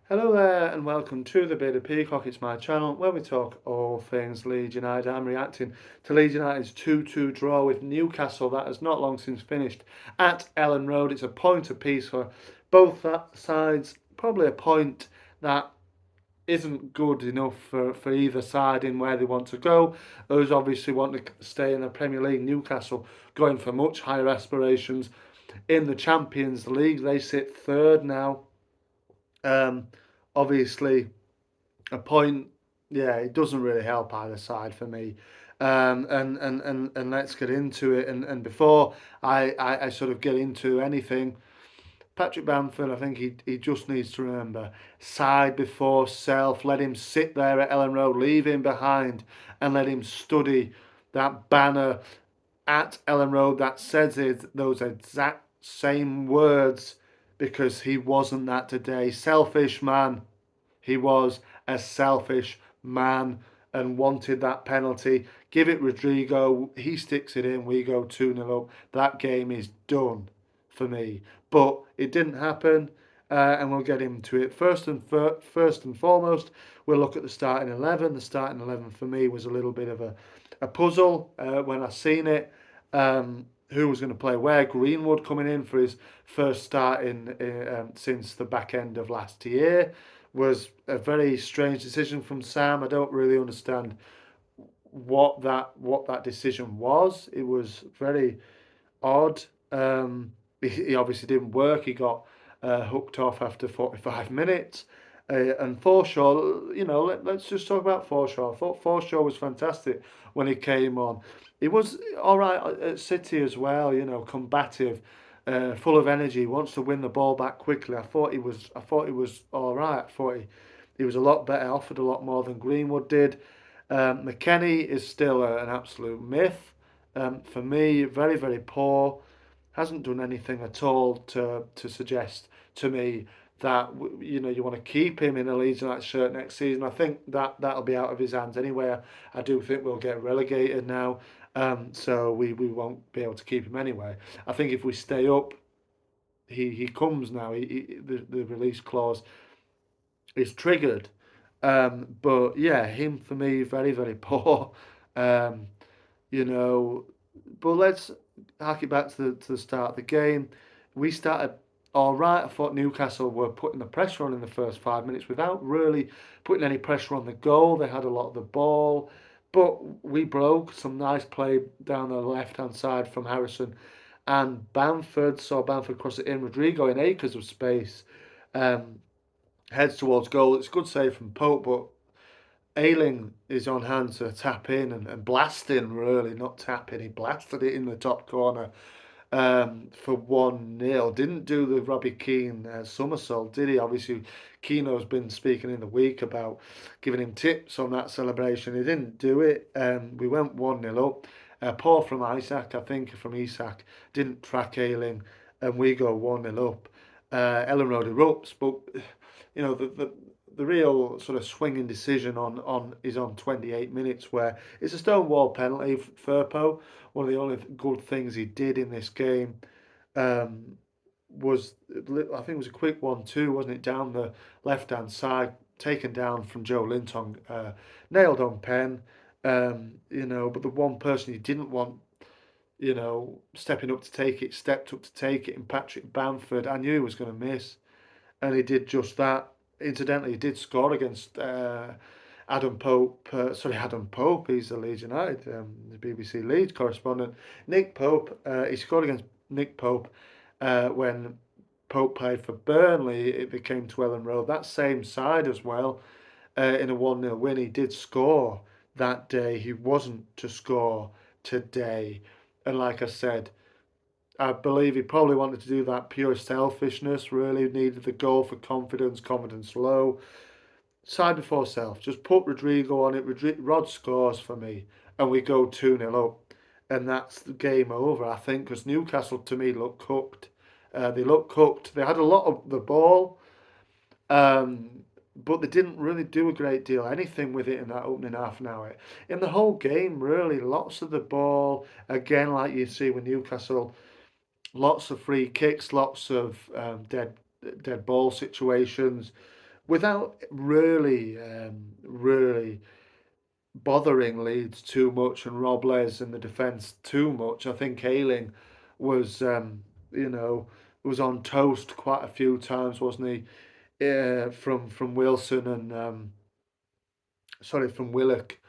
Hello there, and welcome to the Bearded Peacock. It's my channel where we talk all things Leeds United. I'm reacting to Leeds United's 2-2 draw with Newcastle that has not long since finished at Ellen Road. It's a point apiece for both sides, probably a point that isn't good enough for either side in where they want to go. Those obviously want to stay in the Premier League. Newcastle going for much higher aspirations in the Champions League. They sit third now. Um, Obviously, a point, yeah, it doesn't really help either side for me. And let's get into it. And before I sort of get into anything, Patrick Bamford, I think he just needs to remember side before self. Let him sit there at Ellen Road, leave him behind, and let him study that banner at Ellen Road that says those exact same words because he wasn't that today. Selfish man. He was a selfish man and wanted that penalty. Give it Rodrigo. He sticks it in. We go 2-0 up. That game is done for me. But it didn't happen, and we'll get into it. First and foremost, we'll look at the starting 11. The starting 11 for me was a little bit of a puzzle when I seen it. Who was going to play where? Greenwood coming in for his first start since the back end of last year was a very strange decision from Sam. I don't really understand what that decision was. It was very odd. He obviously didn't work. He got hooked off after 45 minutes. And Forshaw, let's just talk about Forshaw. I thought Forshaw was fantastic when he came on. He was all right at City as well. Combative, full of energy, wants to win the ball back quickly. I thought he was all right. He was a lot better, offered a lot more than Greenwood did. McKennie is still an absolute myth. For me, very, very poor. Hasn't done anything at all to suggest to me that you want to keep him in a Leeds United shirt next season. I think that'll be out of his hands anyway. I do think we'll get relegated now, so we won't be able to keep him anyway. I think if we stay up, he comes now. The release clause is triggered. But yeah, him for me very, very poor. Um, you know, but let's hark it back to the start of the game. We started all right. I thought Newcastle were putting the pressure on in the first 5 minutes without really putting any pressure on the goal. They had a lot of the ball, but we broke some nice play down the left hand side from Harrison and Bamford. Saw Bamford cross it in. Rodrigo in acres of space. Um, Heads towards goal. It's a good save from Pope, but Ayling is on hand to tap in and blast in, really, not tap in. He blasted it in the top corner for 1-0. Didn't do the Robbie Keane somersault, did he? Obviously, Keano's been speaking in the week about giving him tips on that celebration. He didn't do it. We went 1-0 up. Poor from Isaac, I think, from Isak. Didn't track Ayling, and we go 1-0 up. Ellen Road erupts, but the real sort of swinging decision on is on 28 minutes where it's a stonewall penalty. Firpo, one of the only good things he did in this game, um, was I think it was a quick 1-2, wasn't it? Down the left hand side, taken down from Joe Linton, nailed on pen. But the one person he didn't want, stepping up to take it, stepped up to take it, in Patrick Bamford. I knew he was going to miss, and he did just that. Incidentally, he did score against Adam Pope. Sorry, Adam Pope. He's the Leeds United, the BBC Leeds correspondent. Nick Pope. He scored against Nick Pope when Pope played for Burnley. It became to Ellen Road. That same side as well. In a 1-0 win, he did score that day. He wasn't to score today. And like I said, I believe he probably wanted to do that pure selfishness, really needed the goal for confidence, confidence low. Side before self, just put Rodrigo on it. Rod scores for me, and we go 2-0 up. And that's the game over, I think, because Newcastle to me looked cooked. They looked cooked. They had a lot of the ball, um, but they didn't really do a great deal anything with it in that opening half an hour. In the whole game, really, lots of the ball. Again, like you see with Newcastle, lots of free kicks, lots of dead ball situations. without really bothering Leeds too much and Robles and the defence too much. I think Ayling was, you know, was on toast quite a few times, wasn't he? From Wilson and sorry, from Willock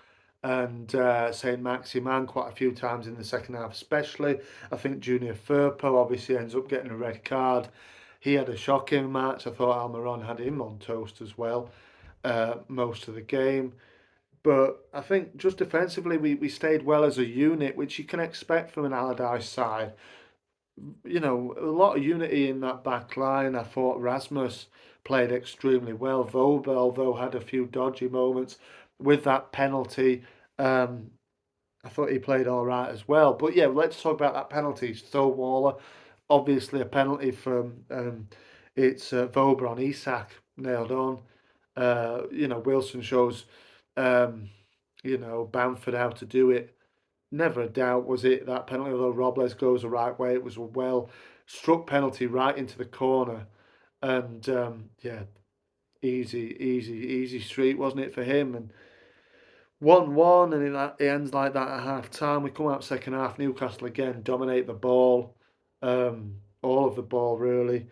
and Saint Maximan quite a few times in the second half, especially. I think Junior Firpo obviously ends up getting a red card. He had a shocking match. I thought Almiron had him on toast as well most of the game. But I think just defensively, we stayed well as a unit, which you can expect from an Allardyce side. You know, a lot of unity in that back line. I thought Rasmus played extremely well. Vobel, although had a few dodgy moments with that penalty, um, I thought he played all right as well. But yeah, let's talk about that penalty. Stonewall, obviously a penalty from it's Vobel on Isak, nailed on. You know, Wilson shows um, you know, Bamford how to do it. Never a doubt was it that penalty, although Robles goes the right way. It was a well struck penalty right into the corner. And yeah, easy street, wasn't it, for him? And 1-1, and it ends like that at half time. We come out second half, Newcastle again dominate the ball, all of the ball really,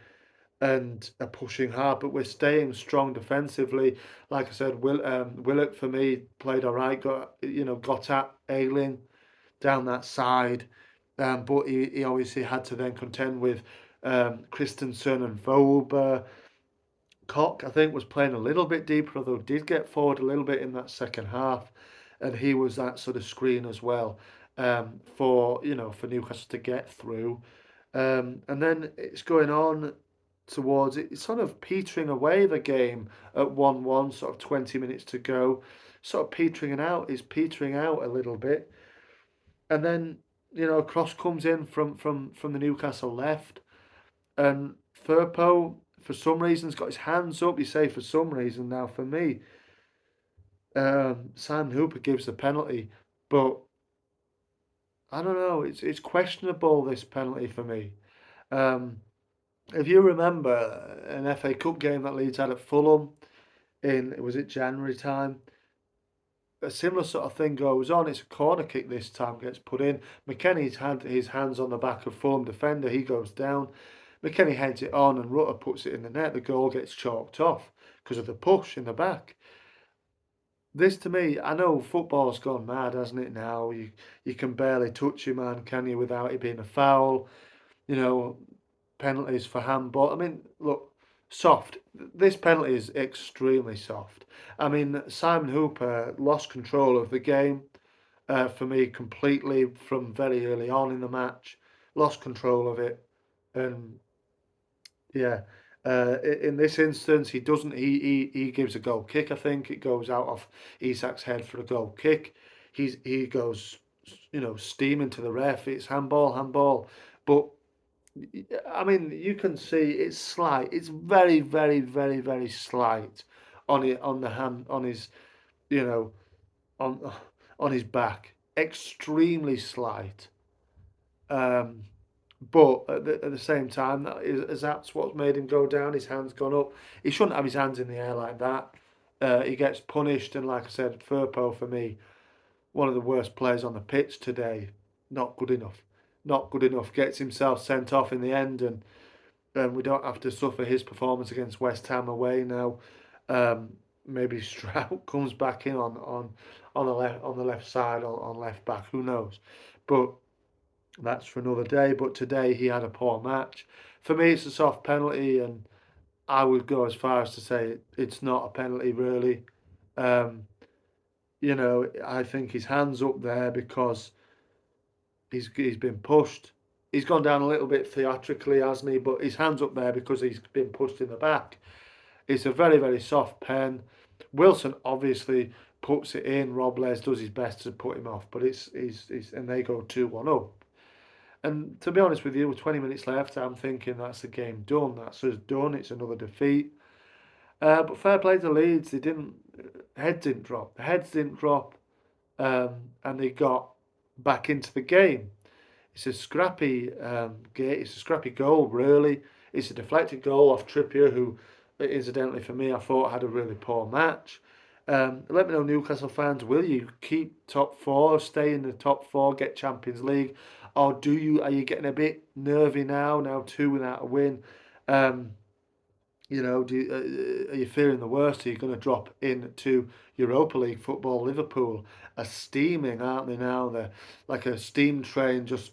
and are pushing hard, but we're staying strong defensively. Like I said, Willock for me played all right, got at Ayling down that side, but he obviously had to then contend with Christensen and Vober. Koch, I think, was playing a little bit deeper, although did get forward a little bit in that second half, and he was that sort of screen as well for Newcastle to get through. And then it's going on towards it. It's sort of petering away the game at 1-1, sort of 20 minutes to go, sort of petering out a little bit. And then, a cross comes in from the Newcastle left, and Firpo, for some reason, has got his hands up. You say for some reason now. For me, Simon Hooper gives the penalty, but I don't know. It's questionable, this penalty for me. Um, if you remember an FA Cup game that Leeds had at Fulham in, was it January time? A similar sort of thing goes on. It's a corner kick this time, gets put in. McKennie's had his hands on the back of Fulham defender. He goes down. McKennie heads it on and Rutter puts it in the net. The goal gets chalked off because of the push in the back. This to me, I know football's gone mad, hasn't it now? You can barely touch your man, can you, without it being a foul? You know, penalties for handball. I mean, look, soft. This penalty is extremely soft. I mean, Simon Hooper lost control of the game for me completely from very early on in the match. Lost control of it, and yeah. In this instance, he doesn't. He gives a goal kick. I think it goes out of Isak's head for a goal kick. He goes, steaming to the ref. It's handball, handball. But I mean, you can see it's slight. It's very, very, very, very slight on it, on the hand, on his, you know, on on his back. Extremely slight. Um, but at the same time, that's what's made him go down. His hands gone up. He shouldn't have his hands in the air like that. He gets punished, and like I said, Firpo for me, one of the worst players on the pitch today. Not good enough. Not good enough. Gets himself sent off in the end, and we don't have to suffer his performance against West Ham away now. Maybe Stroud comes back in on the left side on left back. Who knows? But that's for another day. But today he had a poor match. For me, it's a soft penalty, and I would go as far as to say it's not a penalty really. Um, I think his hands up there because he's been pushed. He's gone down a little bit theatrically, hasn't he? But his hands up there because he's been pushed in the back. It's a very, very soft pen. Wilson obviously puts it in. Robles does his best to put him off, but it's and they go 2-1 up. And to be honest with you, with 20 minutes left, I'm thinking that's the game done. That's us done. It's another defeat. But fair play to Leeds. They didn't heads didn't drop. The heads didn't drop, and they got back into the game. It's a scrappy game. It's a scrappy goal, really. It's a deflected goal off Trippier, who incidentally for me, I thought I had a really poor match. Let me know, Newcastle fans, will you keep top four, stay in the top four, get Champions League, or are you getting a bit nervy now? Now two without a win. Um, are you fearing the worst? Are you going to drop into Europa League football? Liverpool are steaming, aren't they now? They're like a steam train, just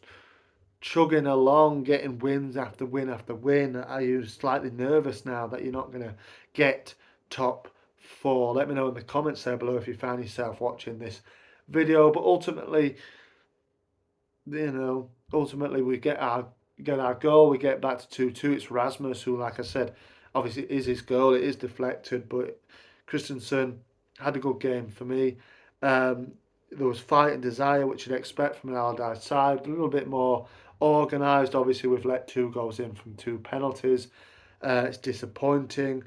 chugging along, getting wins after win after win. Are you slightly nervous now that you're not going to get top four? Let me know in the comments there below if you found yourself watching this video. But ultimately we get our goal. We get back to 2-2. It's Rasmus who, like I said, obviously is his goal. It is deflected, but Christensen had a good game for me. Um, there was fight and desire, which you'd expect from an Allardyce side. A little bit more organised. Obviously, we've let 2 goals in from 2 penalties. It's disappointing.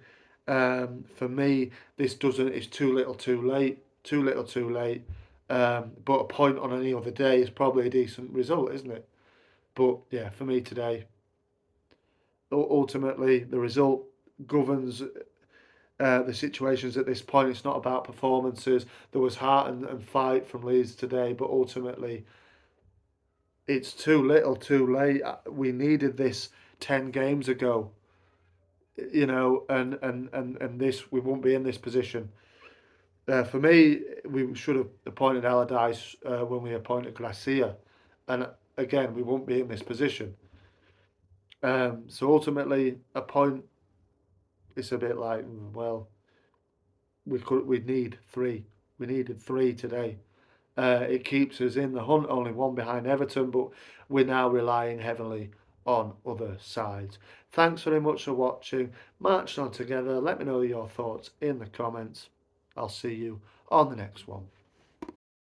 For me, this doesn't. It's too little, too late. Too little, too late. But a point on any other day is probably a decent result, isn't it? But yeah, for me today, ultimately the result governs the situations at this point. It's not about performances. There was heart and fight from Leeds today, but ultimately it's too little, too late. We needed this 10 games ago, and this we won't be in this position. For me, we should have appointed Allardyce when we appointed Gracia, and again, we won't be in this position. So ultimately, a point. It's a bit like, well, we need three. We needed three today. It keeps us in the hunt, only one behind Everton, but we're now relying heavily on other sides. Thanks very much for watching. March on together. Let me know your thoughts in the comments. I'll see you on the next one.